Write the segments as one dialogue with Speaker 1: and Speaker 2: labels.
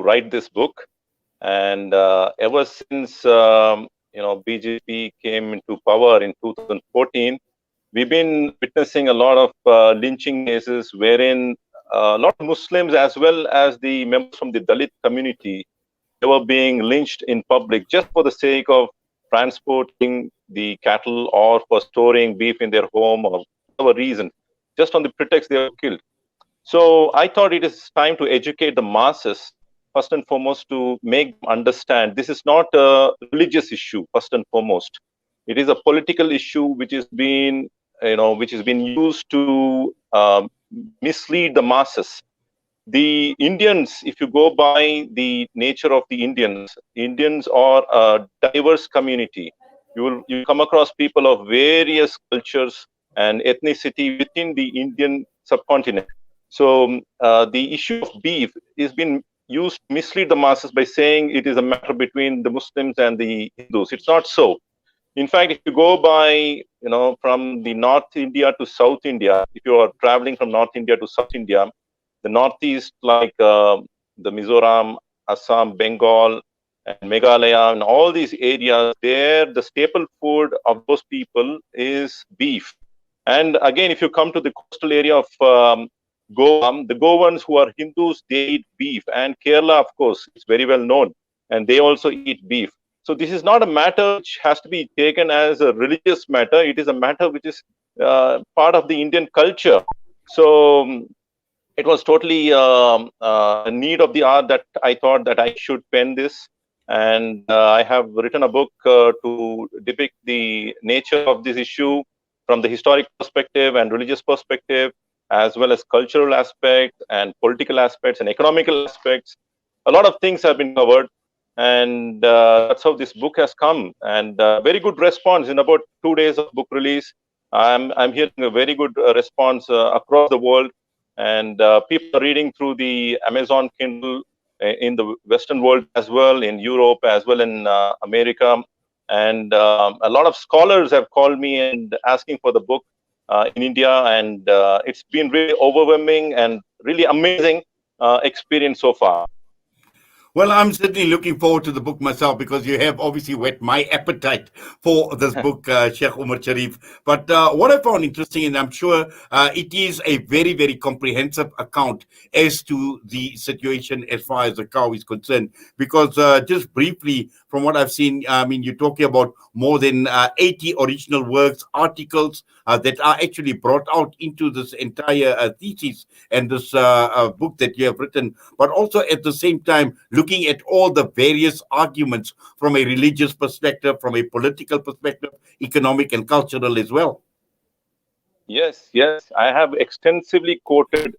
Speaker 1: to write this book. And ever since BJP came into power in 2014, we've been witnessing a lot of lynching cases wherein a lot of Muslims as well as the members from the Dalit community, they were being lynched in public just for the sake of transporting the cattle or for storing beef in their home or whatever reason, just on the pretext they were killed. So I thought it is time to educate the masses, first and foremost, to make them understand this is not a religious issue, first and foremost. It is a political issue which is being, which has been used to mislead the masses. The Indians, if you go by the nature of the Indians are a diverse community. You come across people of various cultures and ethnicity within the Indian subcontinent. So the issue of beef is been used to mislead the masses by saying it is a matter between the Muslims and the Hindus. It's not so. In fact, if you go by, from the North India to South India, if you are traveling from North India to South India, the Northeast, like the Mizoram, Assam, Bengal, and Meghalaya, and all these areas, there the staple food of those people is beef. And again, if you come to the coastal area of Goa, the Goans who are Hindus, they eat beef. And Kerala, of course, it's very well known, and they also eat beef. So this is not a matter which has to be taken as a religious matter. It is a matter which is part of the Indian culture. So it was totally a need of the hour that I thought that I should pen this. And I have written a book to depict the nature of this issue from the historic perspective and religious perspective, as well as cultural aspects and political aspects and economical aspects. A lot of things have been covered. And that's how this book has come. And very good response in about 2 days of book release. I'm hearing a very good response across the world. And people are reading through the Amazon Kindle in the Western world as well, in Europe as well in America. And a lot of scholars have called me and asking for the book in India. And it's been really overwhelming and really amazing experience so far.
Speaker 2: Well, I'm certainly looking forward to the book myself because you have obviously whet my appetite for this book, Sheikh Umar Shariff. But what I found interesting, and I'm sure it is a very, very comprehensive account as to the situation as far as the cow is concerned. Because just briefly, from what I've seen, I mean, you're talking about more than 80 original works, articles that are actually brought out into this entire thesis and this book that you have written, but also at the same time, looking at all the various arguments from a religious perspective, from a political perspective, economic and cultural as well.
Speaker 1: Yes. I have extensively quoted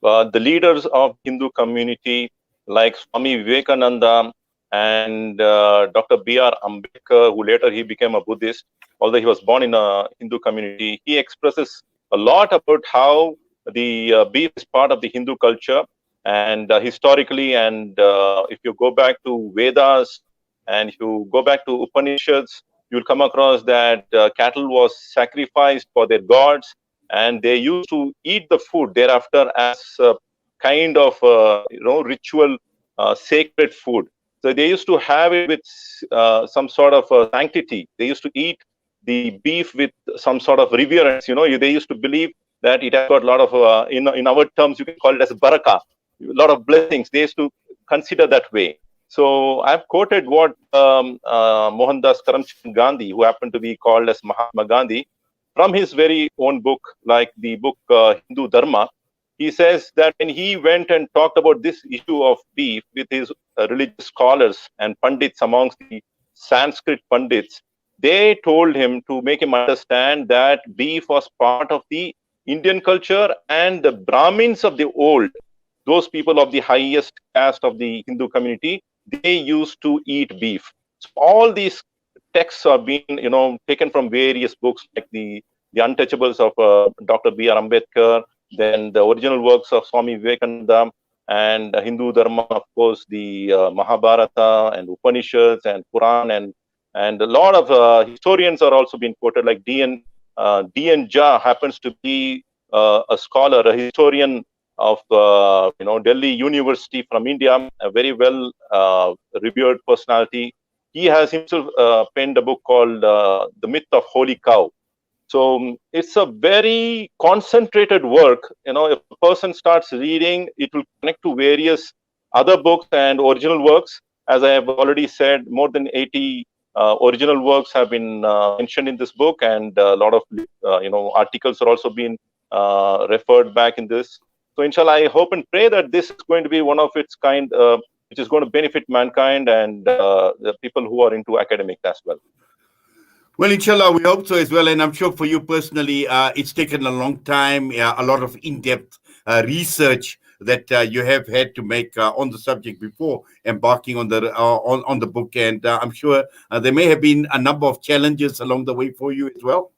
Speaker 1: the leaders of Hindu community like Swami Vivekananda and Dr. B.R. Ambedkar, who later he became a Buddhist, although he was born in a Hindu community. He expresses a lot about how the beef is part of the Hindu culture. And historically, and if you go back to Vedas and if you go back to Upanishads, you'll come across that cattle was sacrificed for their gods, and they used to eat the food thereafter as a kind of ritual sacred food. So they used to have it with some sort of sanctity. They used to eat the beef with some sort of reverence. They used to believe that it has got a lot of, in our terms, you can call it as barakah, a lot of blessings. They used to consider that way. So I've quoted what Mohandas Karamchand Gandhi, who happened to be called as Mahatma Gandhi, from his very own book, like the book Hindu Dharma. He says that when he went and talked about this issue of beef with his religious scholars and pandits amongst the Sanskrit pandits, they told him to make him understand that beef was part of the Indian culture, and the Brahmins of the old, those people of the highest caste of the Hindu community, they used to eat beef. So all these texts are being, taken from various books like the Untouchables of Dr. B.R. Ambedkar, then the original works of Swami Vivekananda, and Hindu Dharma, of course, the Mahabharata and Upanishads and Quran, and a lot of historians are also being quoted, like D.N. Jha happens to be a scholar, a historian of Delhi University from India, a very well revered personality. He has himself penned a book called The Myth of Holy Cow. So it's a very concentrated work. If a person starts reading, it will connect to various other books and original works. As I have already said, more than 80 original works have been mentioned in this book, and a lot of articles are also being referred back in this. So, inshallah, I hope and pray that this is going to be one of its kind, which is going to benefit mankind and the people who are into academics as well.
Speaker 2: Well, inshallah, we hope so as well. And I'm sure for you personally, it's taken a long time, a lot of in-depth research that you have had to make on the subject before embarking on the book. And I'm sure there may have been a number of challenges along the way for you as well.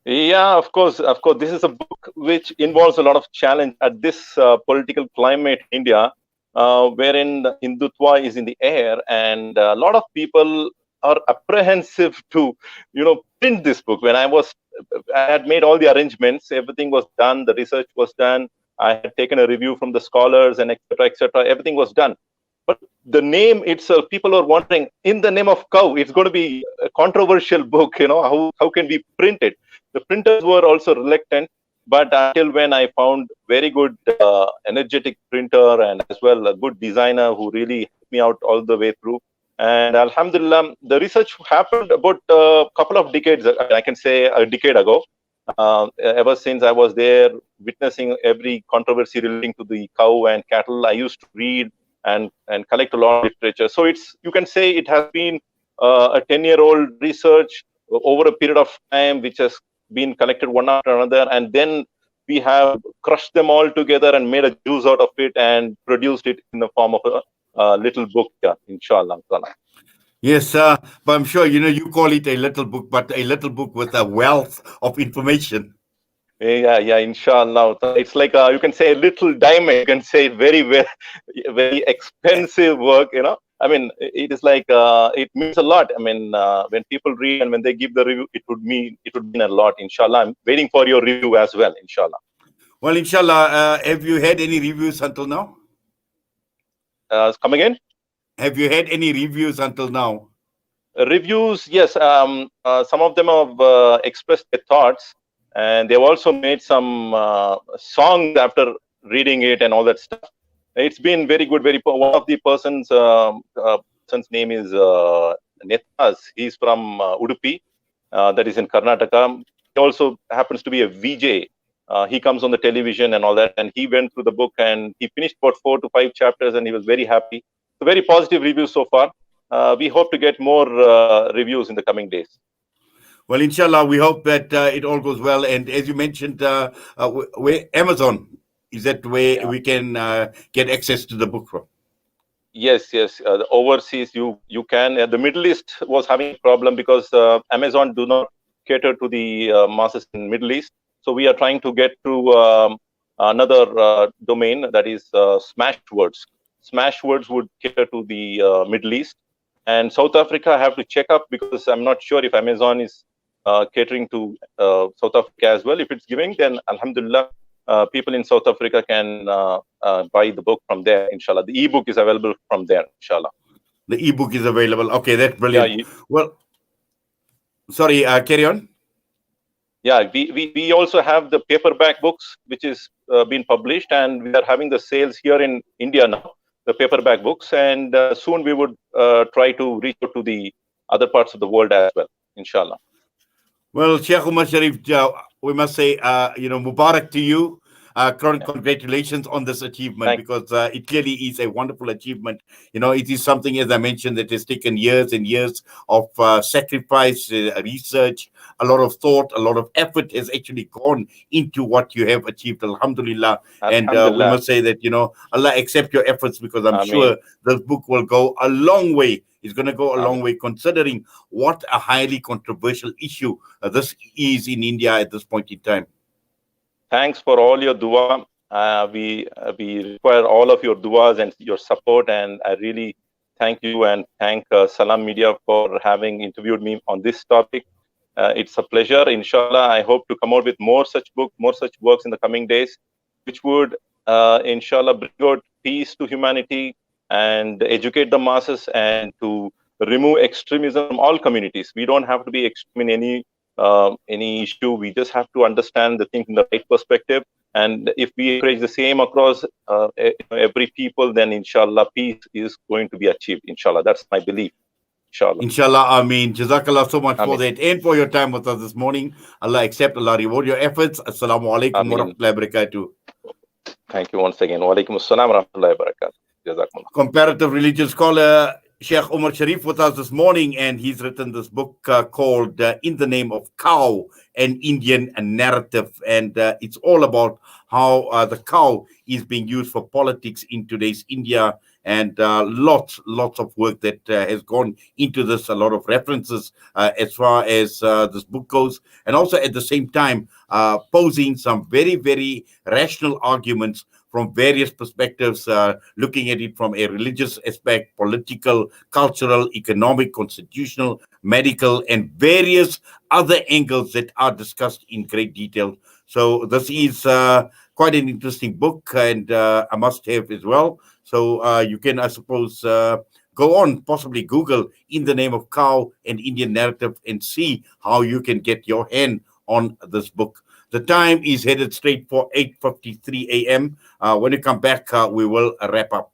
Speaker 1: Yeah, of course, of course. This is a book which involves a lot of challenge at this political climate in India, wherein Hindutva is in the air, and a lot of people are apprehensive to, print this book. I had made all the arrangements, everything was done, the research was done. I had taken a review from the scholars and etc. etc. Everything was done. But the name itself, people are wondering, in the name of cow, it's going to be a controversial book. How can we print it? The printers were also reluctant, but until when I found very good, energetic printer and as well a good designer who really helped me out all the way through. And Alhamdulillah, the research happened about a couple of decades, I can say a decade ago. Ever since I was there witnessing every controversy relating to the cow and cattle, I used to read and collect a lot of literature. So you can say it has been a 10-year-old research over a period of time, which has been collected one after another, and then we have crushed them all together and made a juice out of it and produced it in the form of a little book, inshallah.
Speaker 2: Yes, but I'm sure you call it a little book, but a little book with a wealth of information.
Speaker 1: Yeah, inshallah. It's like you can say a little diamond. You can say very, very, very expensive work. I mean, it is like it means a lot. I mean, when people read and when they give the review, it would mean a lot. Inshallah, I'm waiting for your review as well. Inshallah.
Speaker 2: Well, inshallah, have you had any reviews until now?
Speaker 1: Come again?
Speaker 2: Have you had any reviews until now?
Speaker 1: Reviews, yes. Some of them have expressed their thoughts, and they've also made some songs after reading it and all that stuff. It's been very good. One of the person's name is Netas. He's from Udupi, that is in Karnataka. He also happens to be a VJ. He comes on the television and all that, and he went through the book and he finished about 4 to 5 chapters, and he was very happy. So very positive reviews so far. We hope to get more reviews in the coming days.
Speaker 2: Well, inshallah, we hope that it all goes well. And as you mentioned, where Amazon, is that where we can get access to the book from?
Speaker 1: Yes. The overseas, you can. The Middle East was having a problem because Amazon do not cater to the masses in Middle East. So we are trying to get to another domain, that is Smashwords. Smashwords would cater to the Middle East. And South Africa, I have to check up because I'm not sure if Amazon is catering to South Africa as well. If it's giving, then Alhamdulillah, people in South Africa can buy the book from there, inshallah. The ebook is available from there, inshallah.
Speaker 2: The ebook is available. Okay, that's brilliant. Yeah, well, sorry, carry on.
Speaker 1: Yeah, we also have the paperback books, which is being published, and we are having the sales here in India now, the paperback books, and soon we would try to reach out to the other parts of the world as well, inshallah.
Speaker 2: Well, Sheikh Umar Shariff, we must say, Mubarak to you. Congratulations on this achievement, because it clearly is a wonderful achievement. It is something, as I mentioned, that has taken years and years of sacrifice, research, a lot of thought, a lot of effort has actually gone into what you have achieved. Alhamdulillah. And we must say that, Allah accept your efforts, because I'm sure this book will go a long way. It's going to go a long way, considering what a highly controversial issue this is in India at this point in time.
Speaker 1: Thanks for all your dua. We require all of your duas and your support, and I really thank you and thank Salam Media for having interviewed me on this topic. It's a pleasure. Inshallah, I hope to come out with more such books, more such works in the coming days. which would, inshallah, bring out peace to humanity and educate the masses and to remove extremism from all communities. We don't have to be extreme in any issue. We just have to understand the thing in the right perspective. And if we encourage the same across every people, then inshallah, peace is going to be achieved. Inshallah, that's my belief. Inshallah.
Speaker 2: Inshallah, Ameen. Jazakallah so much for
Speaker 1: Amin.
Speaker 2: that and for your time with us this morning. Allah accept, Allah reward your efforts. Assalamu alaikum wa
Speaker 1: Amin.
Speaker 2: rahmatullahi wa barakatuh.
Speaker 1: Thank you once again. Wa alaikum assalam wa rahmatullahi wa barakatuh. Jazakumullah.
Speaker 2: Comparative religion scholar Sheikh Umar Shariff with us this morning, and he's written this book called In the Name of Cow, an Indian narrative. And it's all about how the cow is being used for politics in today's India. And lots of work that has gone into this, a lot of references as far as this book goes. And also at the same time, posing some very, very rational arguments from various perspectives, looking at it from a religious aspect, political, cultural, economic, constitutional, medical, and various other angles that are discussed in great detail. So this is quite an interesting book and a must-have as well. So you can, I suppose, go on, possibly Google In the Name of Cow, an Indian narrative, and see how you can get your hand on this book. The time is headed straight for 8:53 a.m. When we come back, we will wrap up.